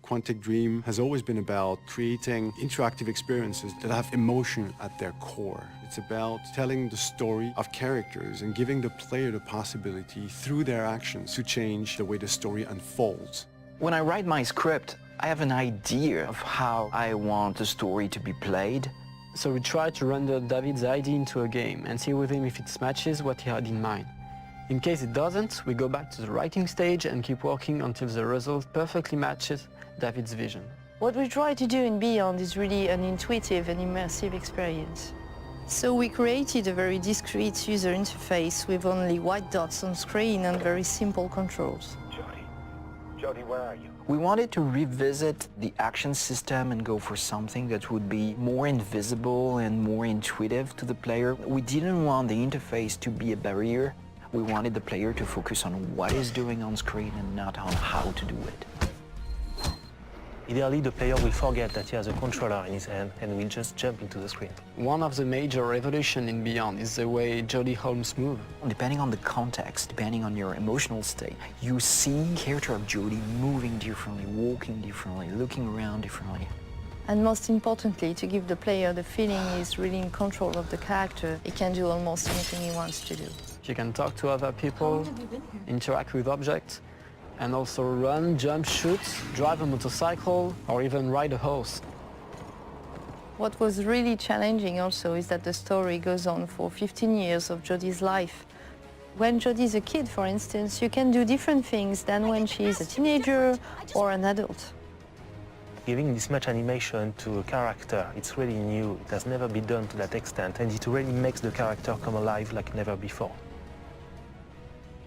Quantic Dream has always been about creating interactive experiences that have emotion at their core. It's about telling the story of characters and giving the player the possibility through their actions to change the way the story unfolds. When I write my script, I have an idea of how I want the story to be played. So we try to render David's idea into a game and see with him if it matches what he had in mind. In case it doesn't, we go back to the writing stage and keep working until the result perfectly matches David's vision. What we try to do in Beyond is really an intuitive and immersive experience. So we created a very discrete user interface with only white dots on screen and very simple controls. Jody, where are you? We wanted to revisit the action system and go for something that would be more invisible and more intuitive to the player. We didn't want the interface to be a barrier. We wanted the player to focus on what he's doing on screen and not on how to do it. Ideally, the player will forget that he has a controller in his hand and will just jump into the screen. One of the major revolutions in Beyond is the way Jody Holmes moves. Depending on the context, depending on your emotional state, you see the character of Jody moving differently, walking differently, looking around differently. And most importantly, to give the player the feeling he's really in control of the character, he can do almost anything he wants to do. You can talk to other people, interact with objects, and also run, jump, shoot, drive a motorcycle, or even ride a horse. What was really challenging also is that the story goes on for 15 years of Jody's life. When Jody's a kid, for instance, you can do different things than when she's a teenager or an adult. Giving this much animation to a character, it's really new. It has never been done to that extent, and it really makes the character come alive like never before.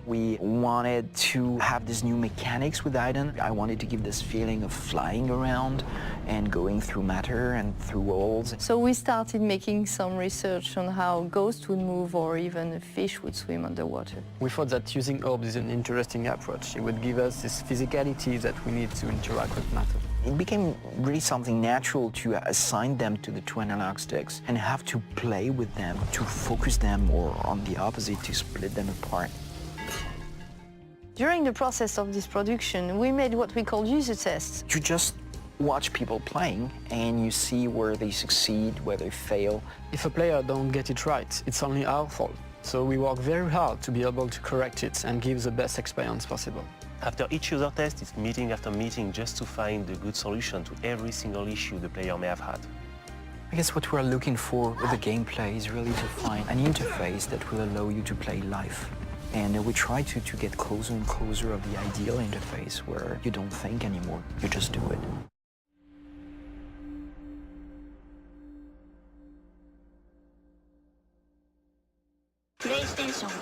We wanted to have these new mechanics with Aiden. I wanted to give this feeling of flying around and going through matter and through walls. So we started making some research on how ghosts would move or even a fish would swim underwater. We thought that using orbs is an interesting approach. It would give us this physicality that we need to interact with matter. It became really something natural to assign them to the two analog sticks and have to play with them, to focus them, or on the opposite, to split them apart. During the process of this production, we made what we call user tests. You just watch people playing and you see where they succeed, where they fail. If a player don't get it right, it's only our fault. So we work very hard to be able to correct it and give the best experience possible. After each user test, it's meeting after meeting just to find a good solution to every single issue the player may have had. I guess what we're looking for with the gameplay is really to find an interface that will allow you to play live. And we try to get closer and closer of the ideal interface where you don't think anymore, you just do it. PlayStation